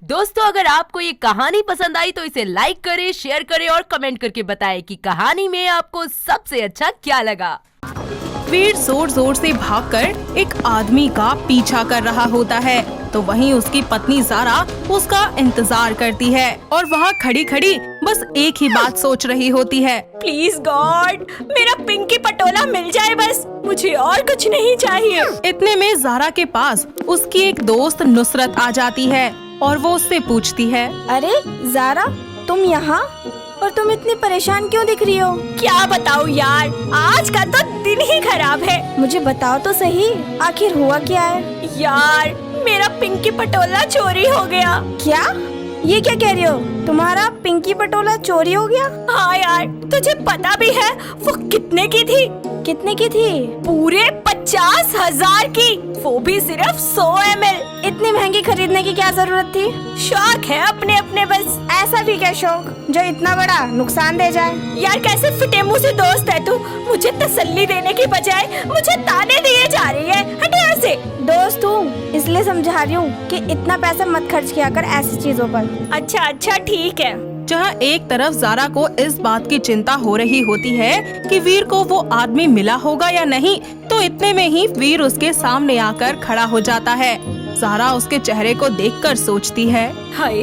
दोस्तों, अगर आपको ये कहानी पसंद आई तो इसे लाइक करें, शेयर करें और कमेंट करके बताएं कि कहानी में आपको सबसे अच्छा क्या लगा। वीर जोर जोर से भागकर एक आदमी का पीछा कर रहा होता है, तो वहीं उसकी पत्नी ज़ारा उसका इंतजार करती है और वहाँ खड़ी खड़ी बस एक ही बात सोच रही होती है। प्लीज गॉड, मेरा पिंकी पटोला मिल जाए बस, मुझे और कुछ नहीं चाहिए। इतने में ज़ारा के पास उसकी एक दोस्त नुसरत आ जाती है और वो उससे पूछती है, अरे ज़ारा, तुम यहाँ? और तुम इतनी परेशान क्यों दिख रही हो? क्या बताऊँ यार, आज का तो दिन ही खराब है। मुझे बताओ तो सही, आखिर हुआ क्या है? यार, मेरा पिंकी पटोला चोरी हो गया। क्या? ये क्या कह रही हो? तुम्हारा पिंकी पटोला चोरी हो गया? हाँ यार, तुझे पता भी है वो कितने की थी? कितने की थी? पूरे 50,000 की, वो भी सिर्फ 100 ml। इतनी महंगी खरीदने की क्या जरूरत थी? शौक है अपने अपने बस। ऐसा भी क्या शौक जो इतना बड़ा नुकसान दे जाए? यार, कैसे फिटे मुंह से दोस्त है तू, मुझे तसल्ली देने की बजाय मुझे ताने दिए जा रही है। हट यहाँ से। दोस्त हूँ इसलिए समझा रही हूँ कि इतना पैसा मत खर्च किया कर ऐसी चीजों पर। अच्छा ठीक है। जहाँ एक तरफ ज़ारा को इस बात की चिंता हो रही होती है कि वीर को वो आदमी मिला होगा या नहीं, तो इतने में ही वीर उसके सामने आकर खड़ा हो जाता है। ज़ारा उसके चेहरे को देखकर सोचती है, हाय,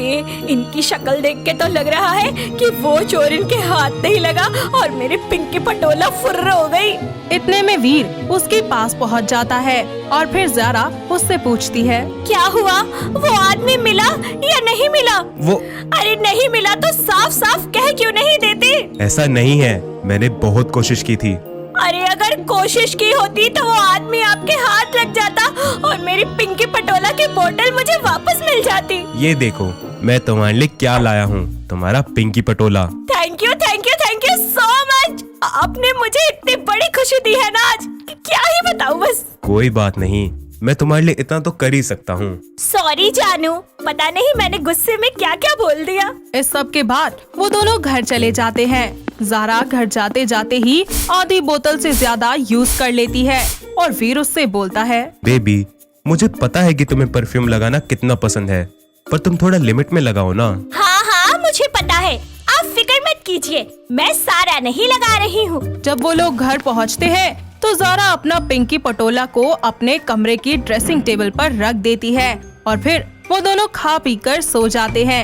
इनकी शक्ल देख के तो लग रहा है कि वो चोर इनके हाथ नहीं लगा और मेरी पिंकी पटोला फुर्र हो गई। इतने में वीर उसके पास पहुंच जाता है और फिर ज़ारा उससे पूछती है, क्या हुआ? वो आदमी मिला या नहीं मिला? वो अरे नहीं मिला तो साफ साफ कह क्यों नहीं देते? ऐसा नहीं है, मैंने बहुत कोशिश की थी। अरे अगर कोशिश की होती तो वो आदमी आपके हाथ लग जाता और मेरी पिंकी पटोला की बोतल मुझे वापस मिल जाती। ये देखो, मैं तुम्हारे लिए क्या लाया हूँ, तुम्हारा Pinky Patola. Thank you so much. आपने मुझे इतनी बड़ी खुशी दी है ना आज, क्या ही बताऊँ बस। कोई बात नहीं, मैं तुम्हारे लिए इतना तो कर ही सकता हूँ। सॉरी जानू, पता नहीं मैंने गुस्से में क्या क्या बोल दिया। इस सब के बाद वो दोनों घर चले जाते हैं। ज़ारा घर जाते जाते ही आधी बोतल से ज्यादा यूज कर लेती है और वीर उससे बोलता है, बेबी, मुझे पता है कि तुम्हें परफ्यूम लगाना कितना पसंद है, पर तुम थोड़ा लिमिट में लगाओ ना। हाँ, मुझे पता है, आप फिक्र मत कीजिए, मैं सारा नहीं लगा रही हूँ। जब वो लोग घर पहुँचते हैं तो ज़ारा अपना पिंकी पटोला को अपने कमरे की ड्रेसिंग टेबल पर रख देती है और फिर वो दोनों खा पी कर सो जाते हैं।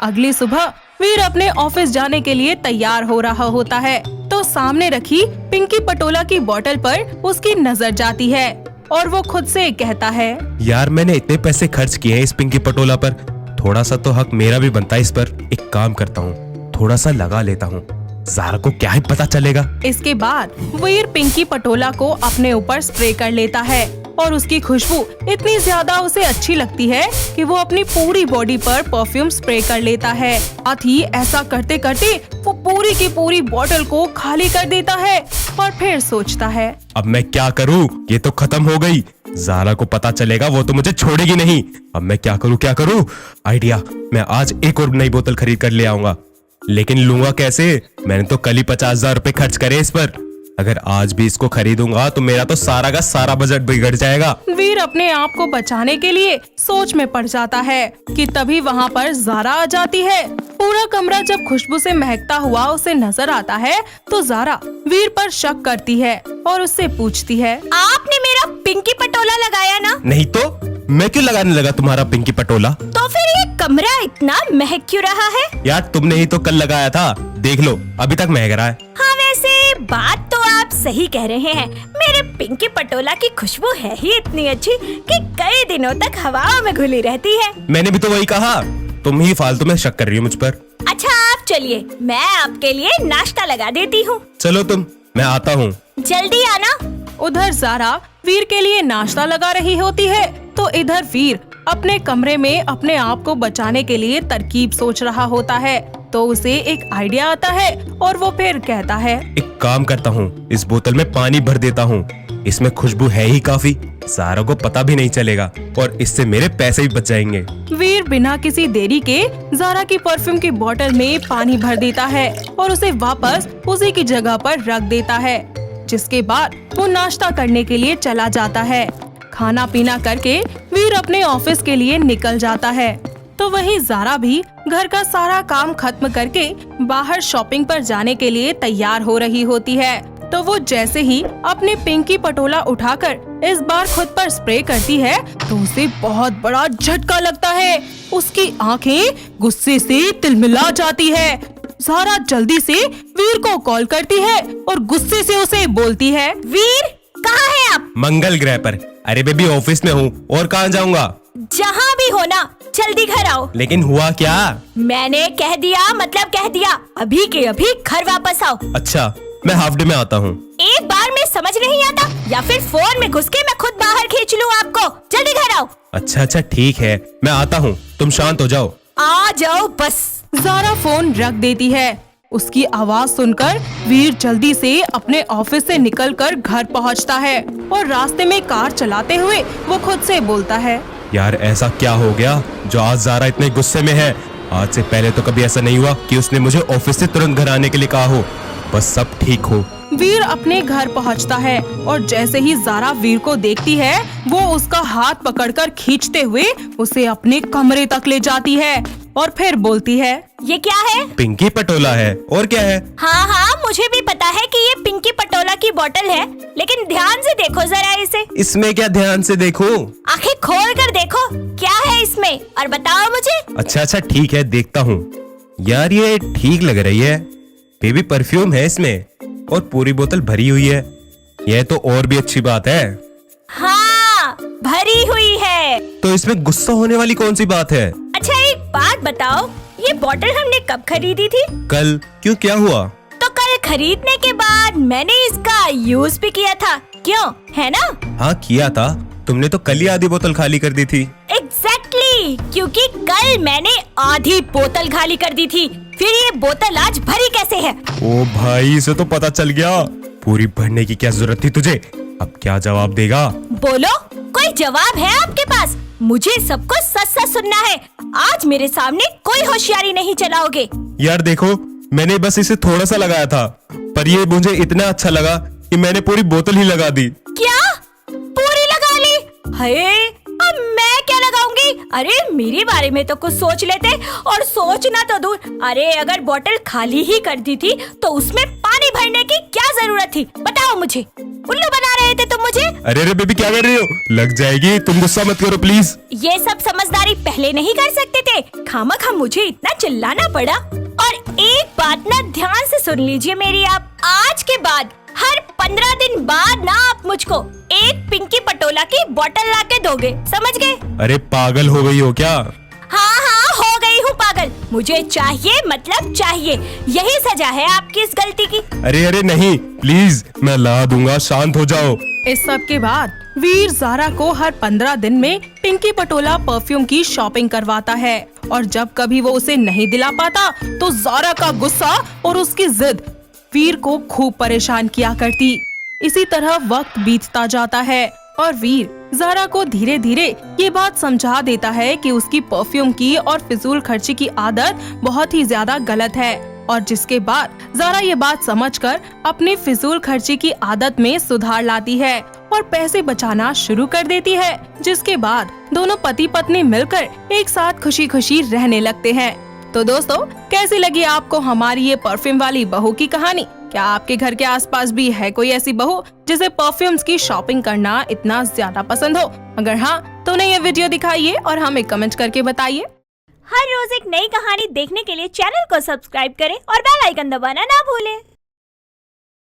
अगली सुबह वीर अपने ऑफिस जाने के लिए तैयार हो रहा होता है तो सामने रखी पिंकी पटोला की बोतल पर उसकी नजर जाती है और वो खुद से कहता है, यार, मैंने इतने पैसे खर्च किए हैं इस पिंकी पटोला पर, थोड़ा सा तो हक मेरा भी बनता है इस पर। एक काम करता हूँ, थोड़ा सा लगा लेता हूँ, ज़ारा को क्या ही पता चलेगा। इसके बाद वीर पिंकी पटोला को अपने ऊपर स्प्रे कर लेता है और उसकी खुशबू इतनी ज्यादा उसे अच्छी लगती है कि वो अपनी पूरी बॉडी पर परफ्यूम स्प्रे कर लेता है। साथ ही ऐसा करते करते वो पूरी की पूरी बोतल को खाली कर देता है और फिर सोचता है, अब मैं क्या करूँ, ये तो खत्म हो गई। ज़ारा को पता चलेगा वो तो मुझे छोड़ेगी नहीं। अब मैं क्या करूँ? आइडिया, मैं आज एक और नई बोतल खरीद कर ले आऊंगा, लेकिन लूंगा कैसे? मैंने तो कल ही 50,000 रुपए खर्च करे इस पर। अगर आज भी इसको खरीदूंगा तो मेरा तो सारा का सारा बजट बिगड़ जाएगा। वीर अपने आप को बचाने के लिए सोच में पड़ जाता है कि तभी वहाँ पर ज़ारा आ जाती है। पूरा कमरा जब खुशबू से महकता हुआ उसे नजर आता है तो ज़ारा वीर पर शक करती है और उससे पूछती है, आपने मेरा पिंकी पटोला लगाया ना? नहीं तो मैं क्यों लगाने लगा तुम्हारा पिंकी पटोला? तो फिर ये कमरा इतना महक क्यों रहा है? यार, तुमने ही तो कल लगाया था, देख लो अभी तक महक रहा है। हाँ, वैसे बात तो आप सही कह रहे हैं, मेरे पिंकी पटोला की खुशबू है ही इतनी अच्छी कि कई दिनों तक हवाओं में घुली रहती है। मैंने भी तो वही कहा, तुम ही फालतू में शक कर रही हो मुझ पर। अच्छा, आप चलिए, मैं आपके लिए नाश्ता लगा देती हूँ। चलो मैं आता हूँ। जल्दी आना। उधर ज़ारा वीर के लिए नाश्ता लगा रही होती है तो इधर वीर अपने कमरे में अपने आप को बचाने के लिए तरकीब सोच रहा होता है। तो उसे एक आइडिया आता है और वो फिर कहता है, एक काम करता हूँ, इस बोतल में पानी भर देता हूँ, इसमें खुशबू है ही काफी, ज़ारा को पता भी नहीं चलेगा और इससे मेरे पैसे भी बच जाएंगे। वीर बिना किसी देरी के ज़ारा की परफ्यूम की बोतल में पानी भर देता है और उसे वापस उसी की जगह पर रख देता है, जिसके बाद वो नाश्ता करने के लिए चला जाता है। खाना पीना करके वीर अपने ऑफिस के लिए निकल जाता है। तो वहीं ज़ारा भी घर का सारा काम खत्म करके बाहर शॉपिंग पर जाने के लिए तैयार हो रही होती है। तो वो जैसे ही अपने पिंकी पटोला उठाकर इस बार खुद पर स्प्रे करती है तो उसे बहुत बड़ा झटका लगता है। उसकी आंखें गुस्से से तिलमिला जाती है। ज़ारा जल्दी से वीर को कॉल करती है और गुस्से से उसे बोलती है, वीर कहाँ है आप? मंगल ग्रह पर। अरे बेबी ऑफिस में हूँ, और कहाँ जाऊँगा? जहाँ भी हो ना, जल्दी घर आओ। लेकिन हुआ क्या? मैंने कह दिया मतलब कह दिया, अभी के अभी घर वापस आओ। अच्छा, मैं हाफ डे में आता हूँ। एक बार में समझ नहीं आता या फिर फोन में घुस के मैं खुद बाहर खींच लूँ आपको। जल्दी घर आओ। अच्छा ठीक है, मैं आता हूँ, तुम शांत हो जाओ। आ जाओ बस। ज़ारा फोन रख देती है। उसकी आवाज सुनकर वीर जल्दी से अपने ऑफिस से निकलकर घर पहुंचता है और रास्ते में कार चलाते हुए वो खुद से बोलता है, यार ऐसा क्या हो गया जो आज ज़ारा इतने गुस्से में है? आज से पहले तो कभी ऐसा नहीं हुआ कि उसने मुझे ऑफिस से तुरंत घर आने के लिए कहा हो। बस सब ठीक हो। वीर अपने घर पहुंचता है और जैसे ही ज़ारा वीर को देखती है वो उसका हाथ पकड़कर खींचते हुए उसे अपने कमरे तक ले जाती है और फिर बोलती है, ये क्या है? पिंकी पटोला है, और क्या है? हाँ मुझे भी पता है कि ये पिंकी पटोला की बोतल है, लेकिन ध्यान से देखो जरा इसे। इसमें क्या ध्यान से देखो? आंखें खोल कर देखो क्या है इसमें और बताओ मुझे। अच्छा ठीक है, देखता हूँ। यार ये ठीक लग रही है, बेबी परफ्यूम है इसमें और पूरी बोतल भरी हुई है। यह तो और भी अच्छी बात है। हाँ भरी हुई है। तो इसमें गुस्सा होने वाली कौन सी बात है? अच्छा एक बात बताओ, ये बोतल हमने कब खरीदी थी? कल। क्यों, क्या हुआ? तो कल खरीदने के बाद मैंने इसका यूज भी किया था, क्यों, है ना? हाँ किया था, तुमने तो कल ही आधी बोतल खाली कर दी थी। एग्जैक्टली, क्योंकि कल मैंने आधी बोतल खाली कर दी थी, फिर ये बोतल आज भरी कैसे है? ओ भाई, इसे तो पता चल गया। पूरी भरने की क्या जरूरत थी तुझे? अब क्या जवाब देगा? बोलो, कोई जवाब है आपके पास? मुझे सब कुछ सच सच सुनना है। आज मेरे सामने कोई होशियारी नहीं चलाओगे। यार देखो, मैंने बस इसे थोड़ा सा लगाया था, पर ये मुझे इतना अच्छा लगा कि मैंने पूरी बोतल ही लगा दी। क्या? पूरी लगा ली? हाय, अब मैं क्या लगाऊंगी? अरे मेरे बारे में तो कुछ सोच लेते, और सोचना तो दूर, अरे अगर बोतल खाली ही कर दी थी तो उसमें पानी भरने की क्या जरूरत थी? बताओ मुझे। उल्लू बना रहे थे तुम मुझे। अरे बेबी क्या कर रही हो? लग जाएगी, तुम गुस्सा मत करो प्लीज। ये सब समझदारी पहले नहीं कर सकते थे? खामखा मुझे इतना चिल्लाना पड़ा। और एक बात ना ध्यान से सुन लीजिए मेरी आप, आज के बाद हर 15 दिन बाद ना आप मुझको एक पिंकी पटोला की बोतल ला के दोगे, समझ गए? अरे पागल हो गई हो क्या? हाँ हो गई हूँ पागल। मुझे चाहिए मतलब चाहिए, यही सजा है आपकी इस गलती की। अरे नहीं, प्लीज मैं ला दूंगा, शांत हो जाओ। इस सब के बाद वीर ज़ारा को हर 15 दिन में पिंकी पटोला परफ्यूम की शॉपिंग करवाता है और जब कभी वो उसे नहीं दिला पाता तो ज़ारा का गुस्सा और उसकी जिद वीर को खूब परेशान किया करती। इसी तरह वक्त बीतता जाता है और वीर ज़ारा को धीरे धीरे ये बात समझा देता है कि उसकी परफ्यूम की और फिजूल खर्ची की आदत बहुत ही ज्यादा गलत है, और जिसके बाद ज़ारा ये बात समझकर अपनी फिजूल खर्ची की आदत में सुधार लाती है और पैसे बचाना शुरू कर देती है, जिसके बाद दोनों पति पत्नी मिलकर एक साथ खुशी खुशी रहने लगते हैं। तो दोस्तों, कैसी लगी आपको हमारी ये परफ्यूम वाली बहू की कहानी? क्या आपके घर के आसपास भी है कोई ऐसी बहू जिसे परफ्यूम्स की शॉपिंग करना इतना ज्यादा पसंद हो? अगर हाँ तो उन्हें ये वीडियो दिखाइए और हमें कमेंट करके बताइए। हर रोज एक नई कहानी देखने के लिए चैनल को सब्सक्राइब करें और बेल आइकन दबाना ना भूलें।